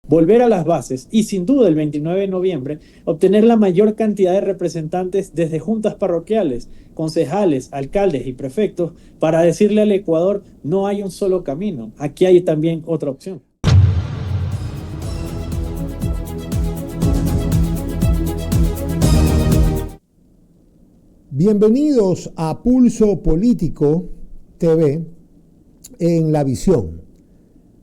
volver a las bases y sin duda el 29 de noviembre obtener la mayor cantidad de representantes desde juntas parroquiales, concejales, alcaldes y prefectos para decirle al Ecuador no hay un solo camino, aquí hay también otra opción. Bienvenidos a Pulso Político TV en La Visión,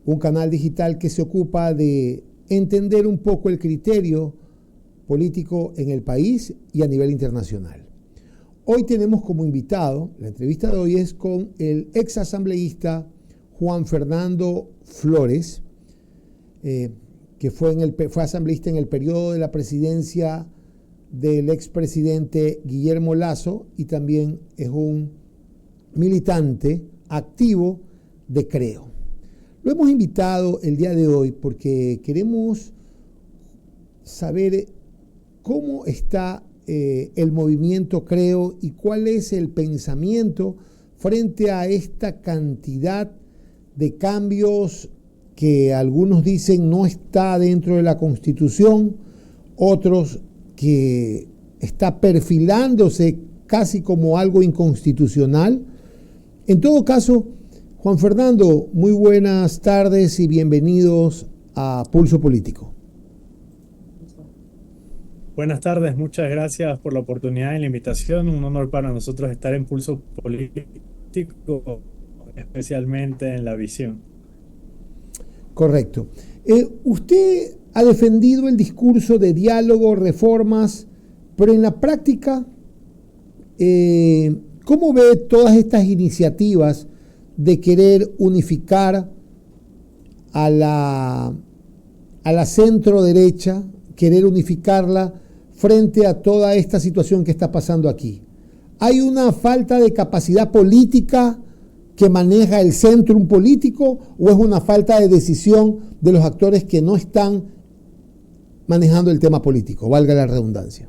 un canal digital que se ocupa de entender un poco el criterio político en el país y a nivel internacional. Hoy tenemos como invitado, la entrevista de hoy es con el ex asambleísta Juan Fernando Flores, que fue asambleísta en el periodo de la presidencia del expresidente Guillermo Lasso y también es un militante activo de Creo. Lo hemos invitado el día de hoy porque queremos saber cómo está el movimiento Creo y cuál es el pensamiento frente a esta cantidad de cambios que algunos dicen no está dentro de la Constitución, otros que está perfilándose casi como algo inconstitucional. En todo caso, Juan Fernando, muy buenas tardes y bienvenidos a Pulso Político. Buenas tardes, muchas gracias por la oportunidad y la invitación. Un honor para nosotros estar en Pulso Político, especialmente en La Visión. Correcto. Usted ha defendido el discurso de diálogo, reformas, pero en la práctica, ¿cómo ve todas estas iniciativas de querer unificar a la centro derecha, querer unificarla frente a toda esta situación que está pasando aquí? ¿Hay una falta de capacidad política que maneja el centrum político o es una falta de decisión de los actores que no están manejando el tema político, valga la redundancia?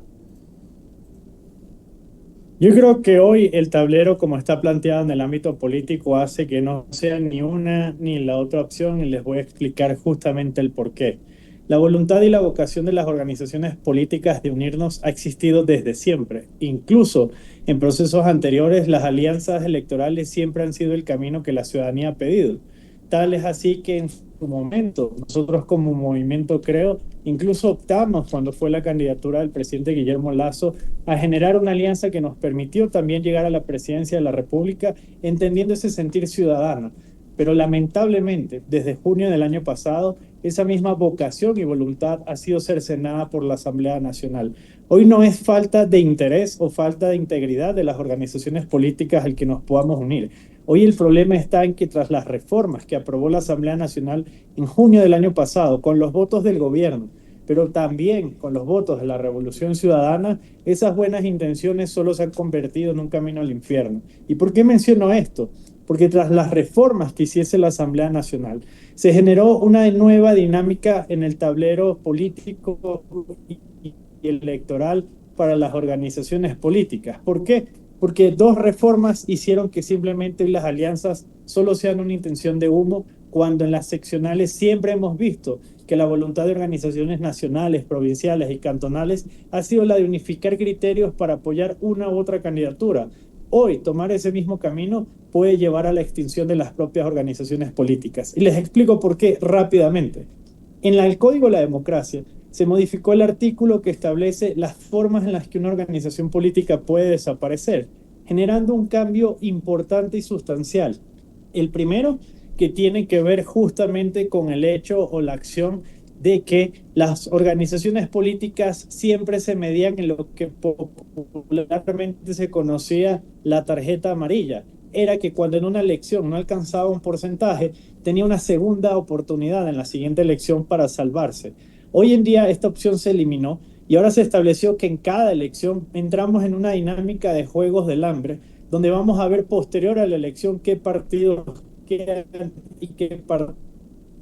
Yo creo que hoy el tablero, como está planteado en el ámbito político, hace que no sea ni una ni la otra opción, y les voy a explicar justamente el porqué. La voluntad y la vocación de las organizaciones políticas de unirnos ha existido desde siempre. Incluso en procesos anteriores, las alianzas electorales siempre han sido el camino que la ciudadanía ha pedido. Tal es así que en su momento, nosotros como movimiento Creo, incluso optamos cuando fue la candidatura del presidente Guillermo Lasso a generar una alianza que nos permitió también llegar a la presidencia de la República, entendiendo ese sentir ciudadano. Pero lamentablemente, desde junio del año pasado, esa misma vocación y voluntad ha sido cercenada por la Asamblea Nacional. Hoy no es falta de interés o falta de integridad de las organizaciones políticas al que nos podamos unir. Hoy el problema está en que tras las reformas que aprobó la Asamblea Nacional en junio del año pasado, con los votos del gobierno, pero también con los votos de la Revolución Ciudadana, esas buenas intenciones solo se han convertido en un camino al infierno. ¿Y por qué menciono esto? Porque tras las reformas que hiciese la Asamblea Nacional, se generó una nueva dinámica en el tablero político y electoral para las organizaciones políticas. ¿Por qué? Porque dos reformas hicieron que simplemente las alianzas solo sean una intención de humo, cuando en las seccionales siempre hemos visto que la voluntad de organizaciones nacionales, provinciales y cantonales ha sido la de unificar criterios para apoyar una u otra candidatura. Hoy, tomar ese mismo camino puede llevar a la extinción de las propias organizaciones políticas. Y les explico por qué rápidamente. En el Código de la Democracia se modificó el artículo que establece las formas en las que una organización política puede desaparecer, generando un cambio importante y sustancial. El primero, que tiene que ver justamente con el hecho o la acción de que las organizaciones políticas siempre se medían en lo que popularmente se conocía la tarjeta amarilla. Era que cuando en una elección no alcanzaba un porcentaje, tenía una segunda oportunidad en la siguiente elección para salvarse. Hoy en día esta opción se eliminó y ahora se estableció que en cada elección entramos en una dinámica de juegos del hambre, donde vamos a ver posterior a la elección qué partidos quedan y qué partidos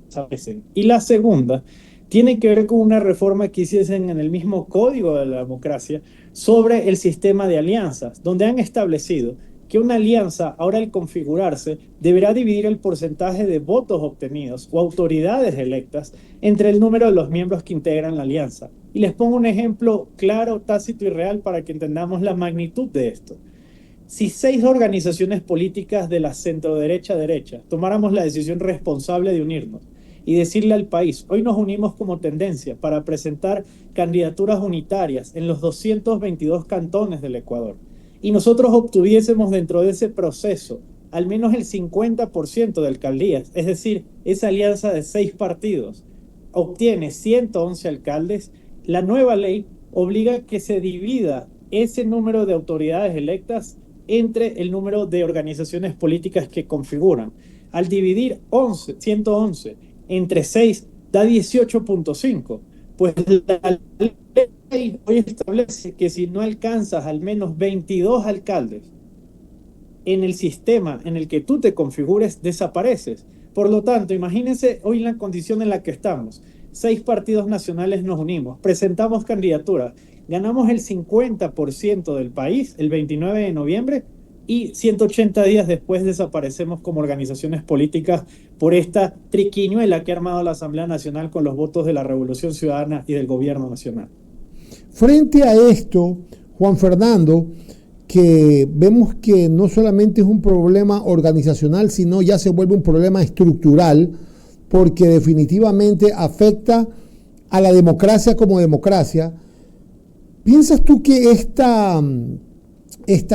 desaparecen. Y la segunda tiene que ver con una reforma que hiciesen en el mismo Código de la Democracia sobre el sistema de alianzas, donde han establecido que una alianza, ahora al configurarse, deberá dividir el porcentaje de votos obtenidos o autoridades electas entre el número de los miembros que integran la alianza. Y les pongo un ejemplo claro, tácito y real para que entendamos la magnitud de esto. Si 6 organizaciones políticas de la centro-derecha tomáramos la decisión responsable de unirnos y decirle al país, hoy nos unimos como tendencia para presentar candidaturas unitarias en los 222 cantones del Ecuador, y nosotros obtuviésemos dentro de ese proceso al menos el 50% de alcaldías, es decir, esa alianza de 6 partidos obtiene 111 alcaldes, la nueva ley obliga a que se divida ese número de autoridades electas entre el número de organizaciones políticas que configuran. Al dividir 111 entre 6 da 18.5. Pues la ley hoy establece que si no alcanzas al menos 22 alcaldes en el sistema en el que tú te configures, desapareces. Por lo tanto, imagínense hoy la condición en la que estamos. 6 partidos nacionales nos unimos, presentamos candidaturas, ganamos el 50% del país el 29 de noviembre y 180 días después desaparecemos como organizaciones políticas por esta triquiñuela que ha armado la Asamblea Nacional con los votos de la Revolución Ciudadana y del Gobierno Nacional. Frente a esto, Juan Fernando, que vemos que no solamente es un problema organizacional, sino ya se vuelve un problema estructural, porque definitivamente afecta a la democracia como democracia. ¿Piensas tú que esta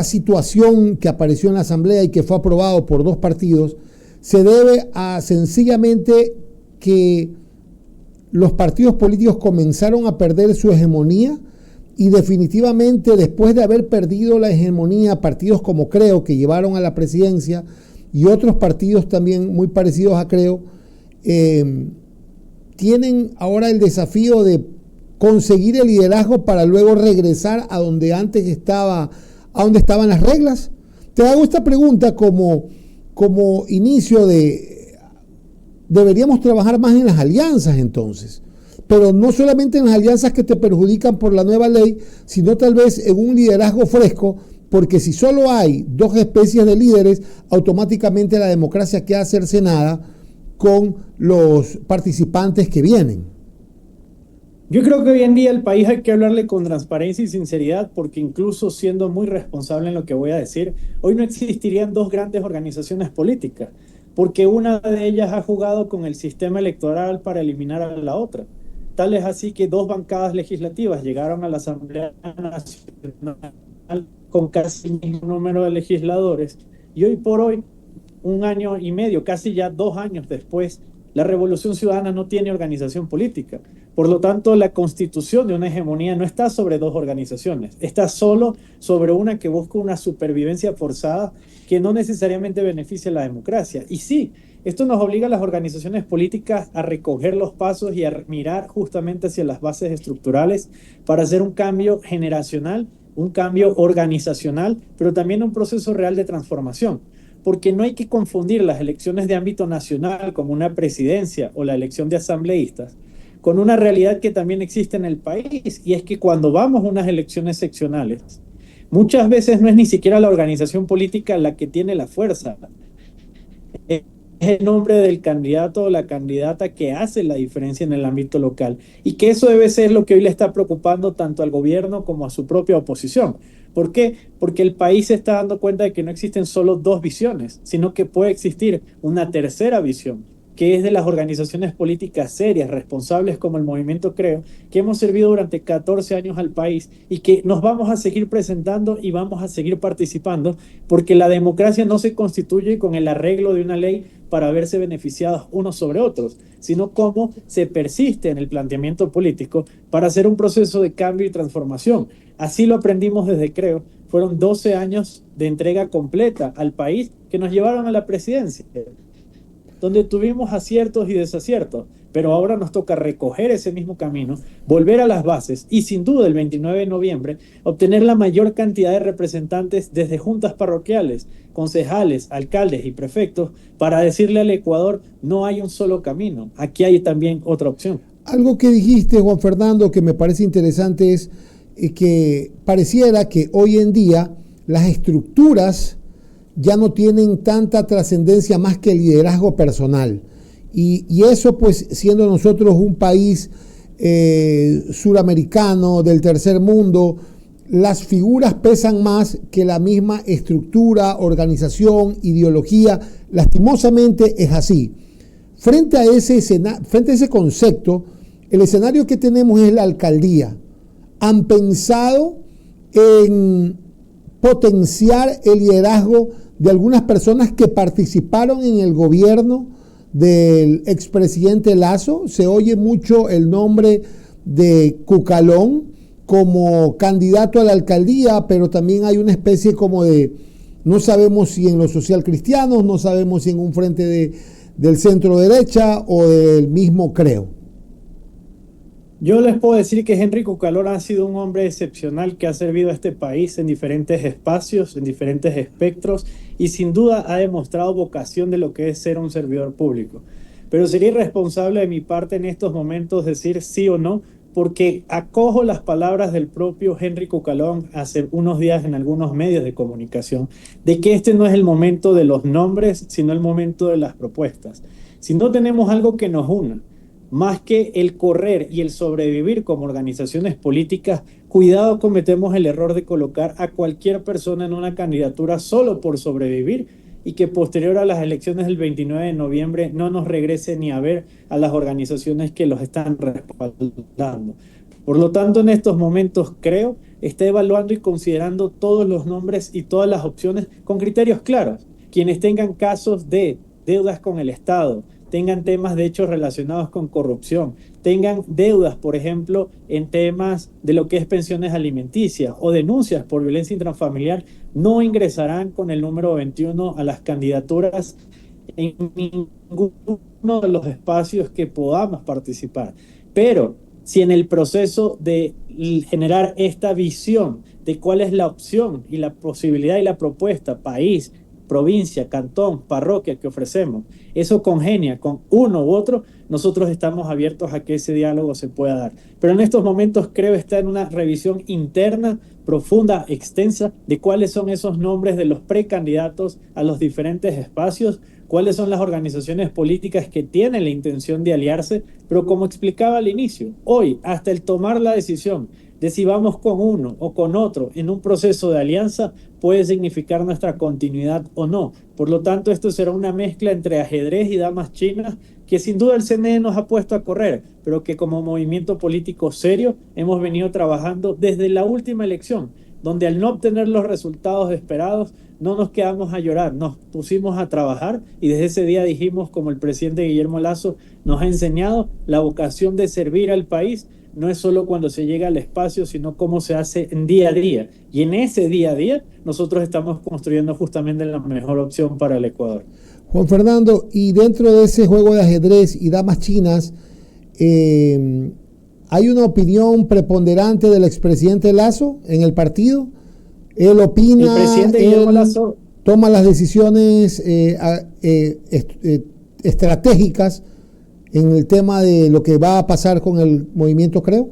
situación que apareció en la Asamblea y que fue aprobado por 2 partidos se debe a sencillamente que los partidos políticos comenzaron a perder su hegemonía y definitivamente después de haber perdido la hegemonía, partidos como Creo, que llevaron a la presidencia, y otros partidos también muy parecidos a Creo, tienen ahora el desafío de conseguir el liderazgo para luego regresar a donde antes estaba, a donde estaban las reglas? Te hago esta pregunta como inicio de, deberíamos trabajar más en las alianzas entonces, pero no solamente en las alianzas que te perjudican por la nueva ley, sino tal vez en un liderazgo fresco, porque si solo hay 2 especies de líderes, automáticamente la democracia queda cercenada con los participantes que vienen. Yo creo que hoy en día el país hay que hablarle con transparencia y sinceridad, porque incluso siendo muy responsable en lo que voy a decir, hoy no existirían 2 grandes organizaciones políticas, porque una de ellas ha jugado con el sistema electoral para eliminar a la otra. Tal es así que 2 bancadas legislativas llegaron a la Asamblea Nacional con casi el mismo número de legisladores, y hoy por hoy, 1 año y medio, casi ya 2 años después, la Revolución Ciudadana no tiene organización política. Por lo tanto, la constitución de una hegemonía no está sobre 2 organizaciones, está solo sobre una que busca una supervivencia forzada que no necesariamente beneficia a la democracia. Y sí, esto nos obliga a las organizaciones políticas a recoger los pasos y a mirar justamente hacia las bases estructurales para hacer un cambio generacional, un cambio organizacional, pero también un proceso real de transformación. Porque no hay que confundir las elecciones de ámbito nacional como una presidencia o la elección de asambleístas con una realidad que también existe en el país, y es que cuando vamos a unas elecciones seccionales, muchas veces no es ni siquiera la organización política la que tiene la fuerza, es el nombre del candidato o la candidata que hace la diferencia en el ámbito local, y que eso debe ser lo que hoy le está preocupando tanto al gobierno como a su propia oposición. ¿Por qué? Porque el país se está dando cuenta de que no existen solo 2 visiones, sino que puede existir una tercera visión, que es de las organizaciones políticas serias, responsables como el Movimiento Creo, que hemos servido durante 14 años al país y que nos vamos a seguir presentando y vamos a seguir participando, porque la democracia no se constituye con el arreglo de una ley para verse beneficiados unos sobre otros, sino cómo se persiste en el planteamiento político para hacer un proceso de cambio y transformación. Así lo aprendimos desde Creo. Fueron 12 años de entrega completa al país que nos llevaron a la presidencia, donde tuvimos aciertos y desaciertos, pero ahora nos toca recoger ese mismo camino, volver a las bases y sin duda el 29 de noviembre obtener la mayor cantidad de representantes desde juntas parroquiales, concejales, alcaldes y prefectos para decirle al Ecuador: no hay un solo camino, aquí hay también otra opción. Algo que dijiste, Juan Fernando, que me parece interesante es que pareciera que hoy en día las estructuras ya no tienen tanta trascendencia más que el liderazgo personal. Y eso, pues, siendo nosotros un país suramericano, del tercer mundo, las figuras pesan más que la misma estructura, organización, ideología. Lastimosamente es así. Frente a ese concepto, el escenario que tenemos es la alcaldía. Han pensado en potenciar el liderazgo de algunas personas que participaron en el gobierno del expresidente Lasso. Se oye mucho el nombre de Cucalón como candidato a la alcaldía, pero también hay una especie como de, no sabemos si en los social cristianos, no sabemos si en un frente del centro derecha o del mismo Creo. Yo les puedo decir que Henry Cucalón ha sido un hombre excepcional que ha servido a este país en diferentes espacios, en diferentes espectros, y sin duda ha demostrado vocación de lo que es ser un servidor público. Pero sería irresponsable de mi parte en estos momentos decir sí o no, porque acojo las palabras del propio Henry Cucalón hace unos días en algunos medios de comunicación, de que este no es el momento de los nombres, sino el momento de las propuestas. Si no tenemos algo que nos una, más que el correr y el sobrevivir como organizaciones políticas, cuidado, cometemos el error de colocar a cualquier persona en una candidatura solo por sobrevivir y que posterior a las elecciones del 29 de noviembre no nos regrese ni a ver a las organizaciones que los están respaldando. Por lo tanto, en estos momentos, creo, está evaluando y considerando todos los nombres y todas las opciones con criterios claros. Quienes tengan casos de deudas con el Estado, tengan temas de hechos relacionados con corrupción, tengan deudas, por ejemplo, en temas de lo que es pensiones alimenticias o denuncias por violencia intrafamiliar, no ingresarán con el número 21 a las candidaturas en ninguno de los espacios que podamos participar. Pero si en el proceso de generar esta visión de cuál es la opción y la posibilidad y la propuesta, país, provincia, cantón, parroquia que ofrecemos, eso congenia con uno u otro, nosotros estamos abiertos a que ese diálogo se pueda dar. Pero en estos momentos creo estar en una revisión interna, profunda, extensa, de cuáles son esos nombres de los precandidatos a los diferentes espacios, cuáles son las organizaciones políticas que tienen la intención de aliarse, pero como explicaba al inicio, hoy, hasta el tomar la decisión de si vamos con uno o con otro en un proceso de alianza, puede significar nuestra continuidad o no. Por lo tanto, esto será una mezcla entre ajedrez y damas chinas que sin duda el CNE nos ha puesto a correr, pero que como movimiento político serio hemos venido trabajando desde la última elección, donde al no obtener los resultados esperados, no nos quedamos a llorar, nos pusimos a trabajar y desde ese día dijimos, como el presidente Guillermo Lasso nos ha enseñado, la vocación de servir al país no es solo cuando se llega al espacio, sino cómo se hace en día a día. Y en ese día a día nosotros estamos construyendo justamente la mejor opción para el Ecuador. Juan Fernando, y dentro de ese juego de ajedrez y damas chinas, ¿hay una opinión preponderante del expresidente Lasso en el partido? Él opina, el presidente Guillermo Lasso toma las decisiones estratégicas en el tema de lo que va a pasar con el movimiento Creo.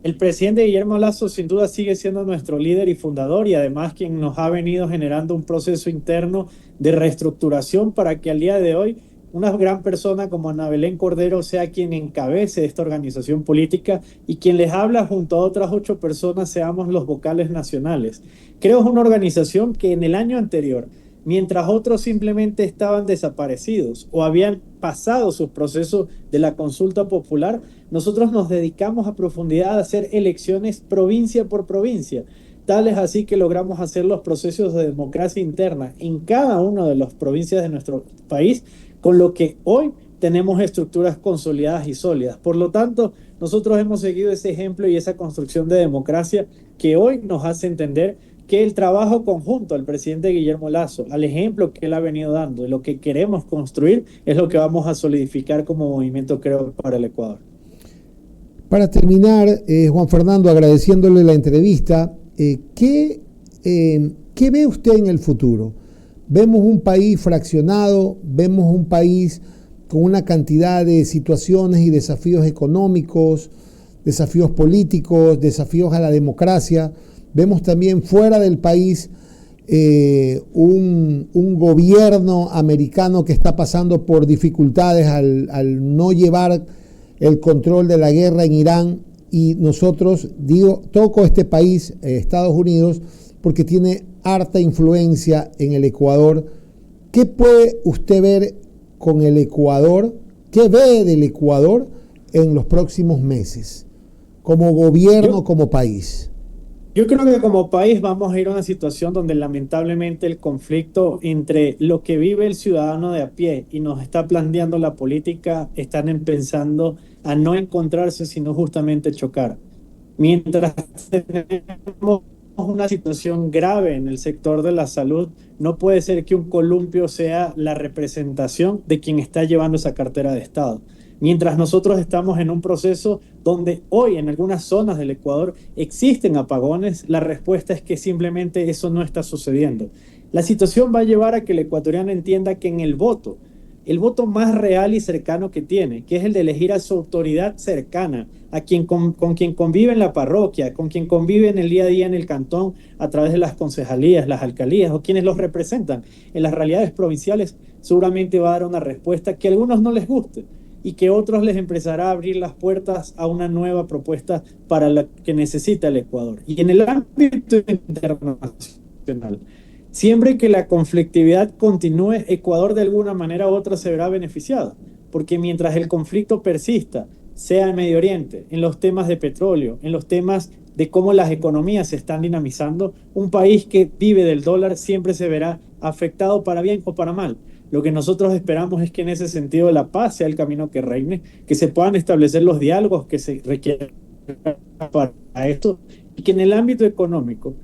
El presidente Guillermo Lasso sin duda sigue siendo nuestro líder y fundador y además quien nos ha venido generando un proceso interno de reestructuración para que al día de hoy una gran persona como Ana Belén Cordero sea quien encabece esta organización política y quien les habla junto a otras 8 personas seamos los vocales nacionales. Creo es una organización que en el año anterior, mientras otros simplemente estaban desaparecidos o habían pasado sus procesos de la consulta popular, nosotros nos dedicamos a profundidad a hacer elecciones provincia por provincia. Tal es así que logramos hacer los procesos de democracia interna en cada una de las provincias de nuestro país, con lo que hoy tenemos estructuras consolidadas y sólidas. Por lo tanto, nosotros hemos seguido ese ejemplo y esa construcción de democracia que hoy nos hace entender que el trabajo conjunto al presidente Guillermo Lasso, al ejemplo que él ha venido dando, de lo que queremos construir, es lo que vamos a solidificar como movimiento Creo para el Ecuador. Para terminar, Juan Fernando, agradeciéndole la entrevista, ¿qué ve usted en el futuro? Vemos un país fraccionado, vemos un país con una cantidad de situaciones y desafíos económicos, desafíos políticos, desafíos a la democracia. Vemos también fuera del país un gobierno americano que está pasando por dificultades al no llevar el control de la guerra en Irán, y nosotros, toco este país, Estados Unidos, porque tiene harta influencia en el Ecuador. ¿Qué puede usted ver con el Ecuador? ¿Qué ve del Ecuador en los próximos meses, como gobierno, como país? Yo creo que como país vamos a ir a una situación donde lamentablemente el conflicto entre lo que vive el ciudadano de a pie y nos está planteando la política están empezando a no encontrarse, sino justamente chocar. Mientras tenemos una situación grave en el sector de la salud, no puede ser que un columpio sea la representación de quien está llevando esa cartera de Estado. Mientras nosotros estamos en un proceso donde hoy en algunas zonas del Ecuador existen apagones, la respuesta es que simplemente eso no está sucediendo. La situación va a llevar a que el ecuatoriano entienda que en el voto más real y cercano que tiene, que es el de elegir a su autoridad cercana, a quien con quien convive en la parroquia, con quien convive en el día a día en el cantón a través de las concejalías, las alcaldías o quienes los representan en las realidades provinciales, seguramente va a dar una respuesta que a algunos no les guste y que a otros les empezará a abrir las puertas a una nueva propuesta para la que necesita el Ecuador. Y en el ámbito internacional, siempre que la conflictividad continúe, Ecuador de alguna manera u otra se verá beneficiado, porque mientras el conflicto persista, sea en Medio Oriente, en los temas de petróleo, en los temas de cómo las economías se están dinamizando, un país que vive del dólar siempre se verá afectado para bien o para mal. Lo que nosotros esperamos es que en ese sentido la paz sea el camino que reine, que se puedan establecer los diálogos que se requieren para esto y que en el ámbito económico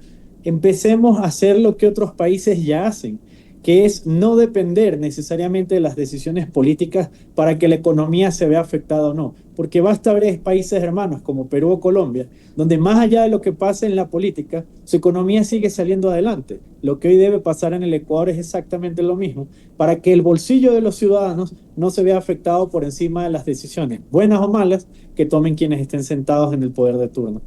empecemos a hacer lo que otros países ya hacen, que es no depender necesariamente de las decisiones políticas para que la economía se vea afectada o no, porque basta ver países hermanos como Perú o Colombia, donde más allá de lo que pase en la política, su economía sigue saliendo adelante. Lo que hoy debe pasar en el Ecuador es exactamente lo mismo, para que el bolsillo de los ciudadanos no se vea afectado por encima de las decisiones, buenas o malas, que tomen quienes estén sentados en el poder de turno.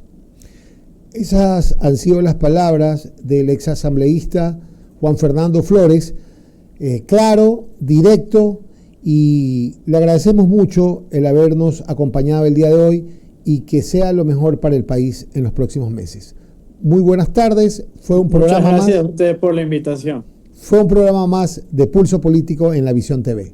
Esas han sido las palabras del exasambleísta Juan Fernando Flores, claro, directo, y le agradecemos mucho el habernos acompañado el día de hoy y que sea lo mejor para el país en los próximos meses. Muy buenas tardes, fue un programa más. Muchas gracias a ustedes por la invitación. Fue un programa más de Pulso Político en La Visión TV.